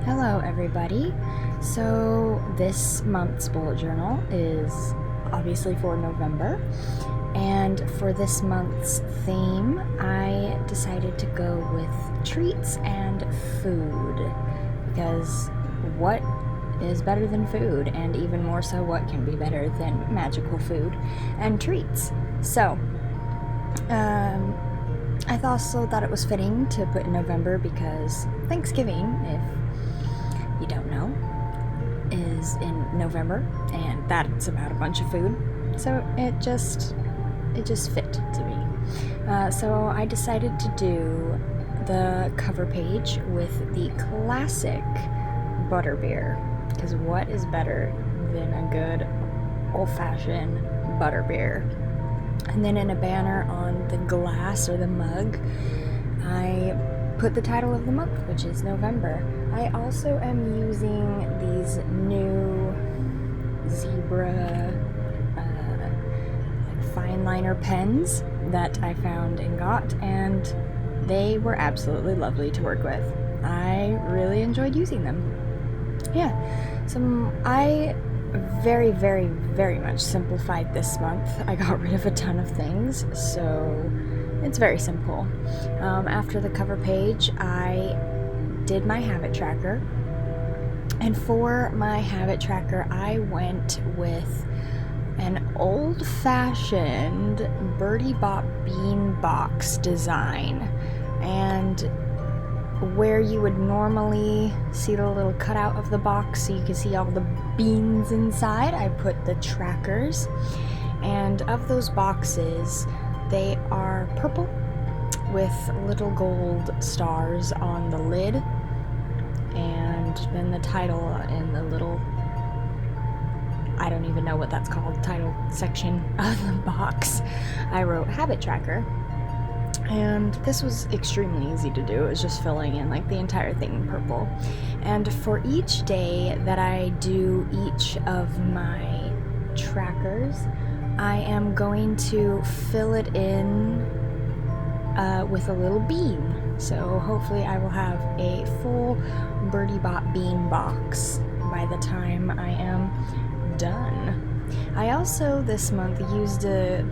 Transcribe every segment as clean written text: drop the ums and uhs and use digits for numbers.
Hello, everybody. So, this month's bullet journal is obviously for November, and for this month's theme, I decided to go with treats and food because what is better than food, and even more so, what can be better than magical food and treats? So, I also thought it was fitting to put in November because Thanksgiving, if you don't know, is in November, and that's about a bunch of food. So it just fit to me. So I decided to do the cover page with the classic butterbeer, because what is better than a good old-fashioned butterbeer? And then in a banner on the glass or the mug, I put the title of the month, which is November. I also am using these new zebra fine liner pens that I found and got, and they were absolutely lovely to work with. I really enjoyed using them. Yeah, so I very, very, very much simplified this month. I got rid of a ton of things, so it's very simple. After the cover page, I did my habit tracker, and for my habit tracker, I went with an old-fashioned Birdie Bop bean box design, and where you would normally see the little cutout of the box so you can see all the beans inside, I put the trackers. And of those boxes, they are purple with little gold stars on the lid, and then the title in the little, I don't even know what that's called, title section of the box. I wrote habit tracker. And this was extremely easy to do. It was just filling in like the entire thing in purple. And for each day that I do each of my trackers, I am going to fill it in with a little bean. So hopefully I will have a full Birdie Bop bean box by the time I am done. I also this month used a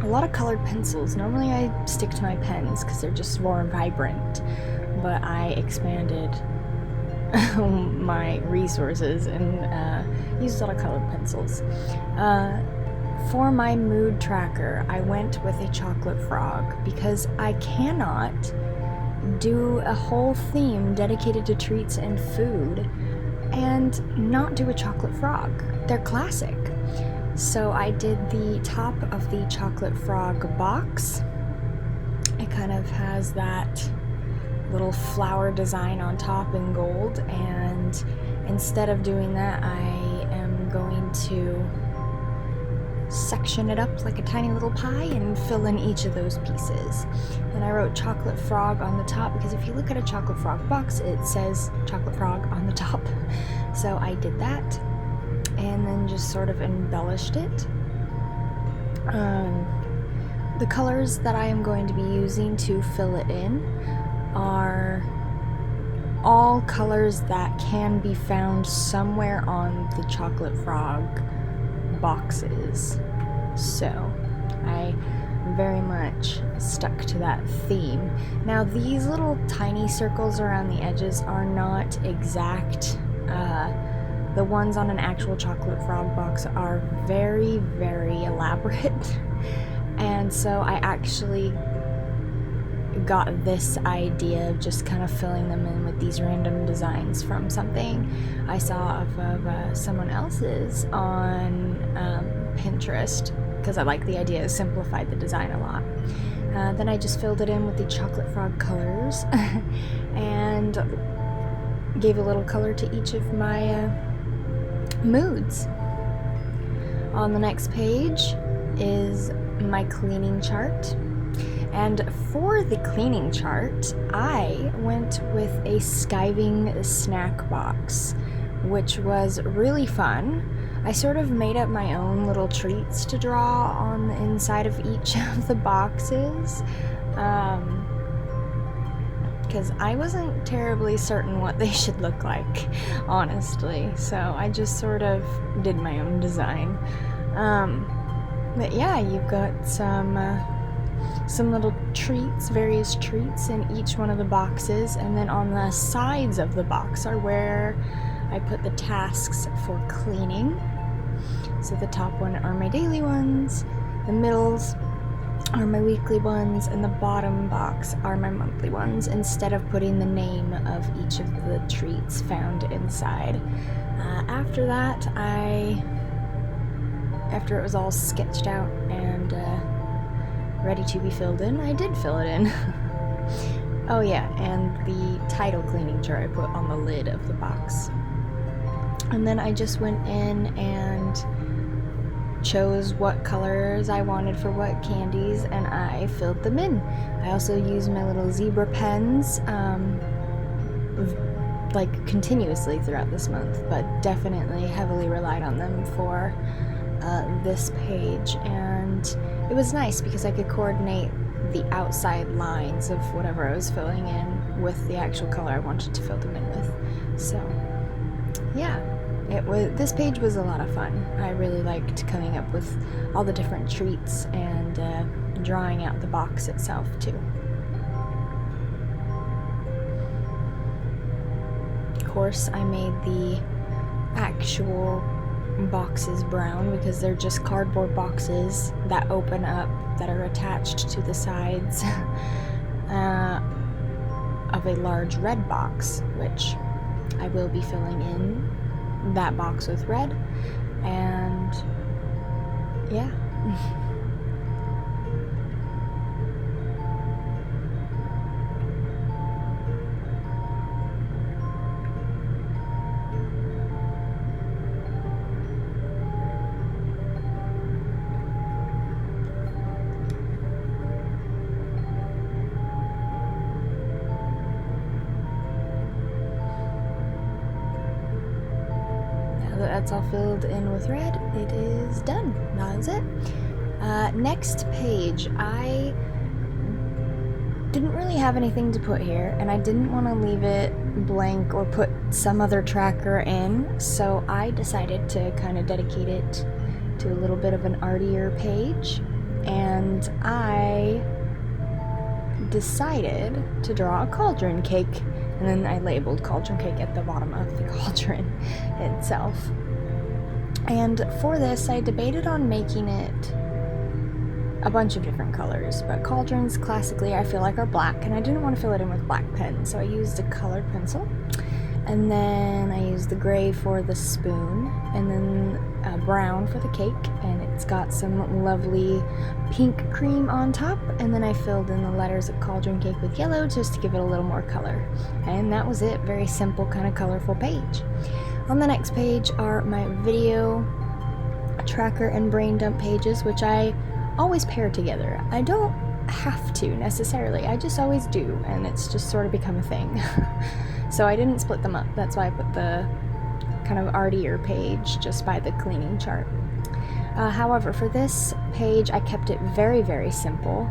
lot of colored pencils. Normally I stick to my pens because they're just more vibrant, but I expanded my resources and used a lot of colored pencils. For my mood tracker, I went with a chocolate frog because I cannot do a whole theme dedicated to treats and food and not do a chocolate frog. They're classic. So I did the top of the chocolate frog box. It kind of has that little flower design on top in gold, and instead of doing that, I am going to section it up like a tiny little pie and fill in each of those pieces. And I wrote chocolate frog on the top because if you look at a chocolate frog box, it says chocolate frog on the top. So I did that and then just sort of embellished it. The colors that I am going to be using to fill it in are all colors that can be found somewhere on the chocolate frog boxes. So I very much stuck to that theme. Now these little tiny circles around the edges are not exact. The ones on an actual chocolate frog box are very, very elaborate. And so I actually got this idea of just kind of filling them in with these random designs from something I saw of someone else's on Pinterest, because I like the idea. It simplified the design a lot. Then I just filled it in with the chocolate frog colors and gave a little color to each of my moods. On the next page is my cleaning chart. And for the cleaning chart, I went with a skiving snack box, which was really fun. I sort of made up my own little treats to draw on the inside of each of the boxes. because I wasn't terribly certain what they should look like, honestly. So I just sort of did my own design. But yeah, you've got some little treats, various treats in each one of the boxes, and then on the sides of the box are where I put the tasks for cleaning. So the top one are my daily ones, the middles are my weekly ones, and the bottom box are my monthly ones, instead of putting the name of each of the treats found inside. After that, after it was all sketched out and ready to be filled in, I did fill it in. Oh yeah, and the title cleaning jar I put on the lid of the box. And then I just went in and chose what colors I wanted for what candies, and I filled them in. I also used my little zebra pens like continuously throughout this month, but definitely heavily relied on them for this page, and it was nice because I could coordinate the outside lines of whatever I was filling in with the actual color I wanted to fill them in with. So yeah, this page was a lot of fun. I really liked coming up with all the different treats and drawing out the box itself too. Of course, I made the actual boxes brown because they're just cardboard boxes that open up, that are attached to the sides of a large red box, which I will be filling in that box with red. And yeah. That's all filled in with red. It is done. That is it. Next page. I didn't really have anything to put here, and I didn't want to leave it blank or put some other tracker in, so I decided to kind of dedicate it to a little bit of an artier page, and I decided to draw a cauldron cake, and then I labeled cauldron cake at the bottom of the cauldron itself. And for this, I debated on making it a bunch of different colors, but cauldrons classically I feel like are black, and I didn't want to fill it in with black pen, so I used a colored pencil, and then I used the gray for the spoon, and then brown for the cake, and it's got some lovely pink cream on top, and then I filled in the letters of cauldron cake with yellow just to give it a little more color. And that was it. Very simple, kind of colorful page. On the next page are my video tracker and brain dump pages, which I always pair together. I don't have to necessarily, I just always do, and it's just sort of become a thing. So I didn't split them up. That's why I put the kind of artier page just by the cleaning chart. However, for this page, I kept it very, very simple.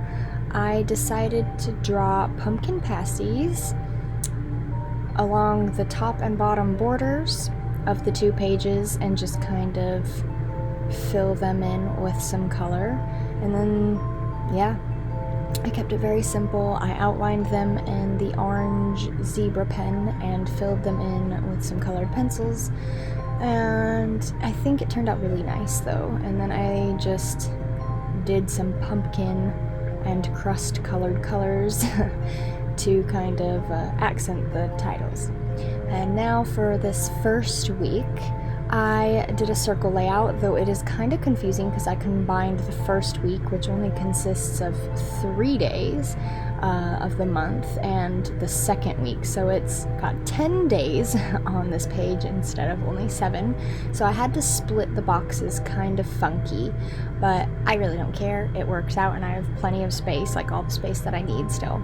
I decided to draw pumpkin pasties along the top and bottom borders of the two pages and just kind of fill them in with some color. And then, yeah, I kept it very simple. I outlined them in the orange zebra pen and filled them in with some colored pencils. And I think it turned out really nice though. And then I just did some pumpkin and crust colored colors to kind of accent the titles. And now for this first week, I did a circle layout, though it is kind of confusing because I combined the first week, which only consists of 3 days of the month, and the second week. So it's got 10 days on this page instead of only 7. So I had to split the boxes kind of funky, but I really don't care. It works out and I have plenty of space, like all the space that I need still.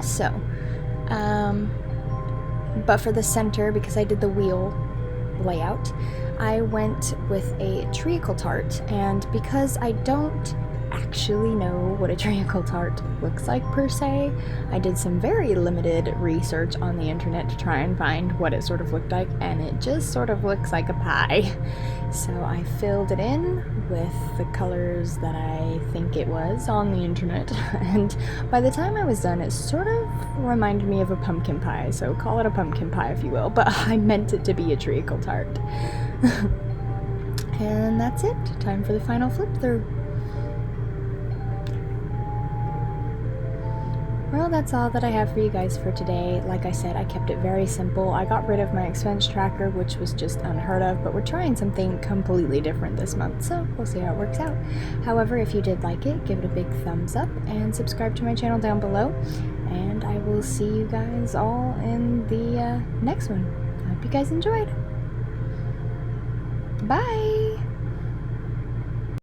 So, but for the center, because I did the wheel layout, I went with a treacle tart, and because I don't actually know what a treacle tart looks like per se. I did some very limited research on the internet to try and find what it sort of looked like, and it just sort of looks like a pie. So I filled it in with the colors that I think it was on the internet, and by the time I was done, it sort of reminded me of a pumpkin pie, so call it a pumpkin pie if you will, but I meant it to be a treacle tart. And that's it. Time for the final flip through. Well, that's all that I have for you guys for today. Like I said, I kept it very simple. I got rid of my expense tracker, which was just unheard of, but we're trying something completely different this month, so we'll see how it works out. However, if you did like it, give it a big thumbs up and subscribe to my channel down below, and I will see you guys all in the next one. I hope you guys enjoyed. Bye!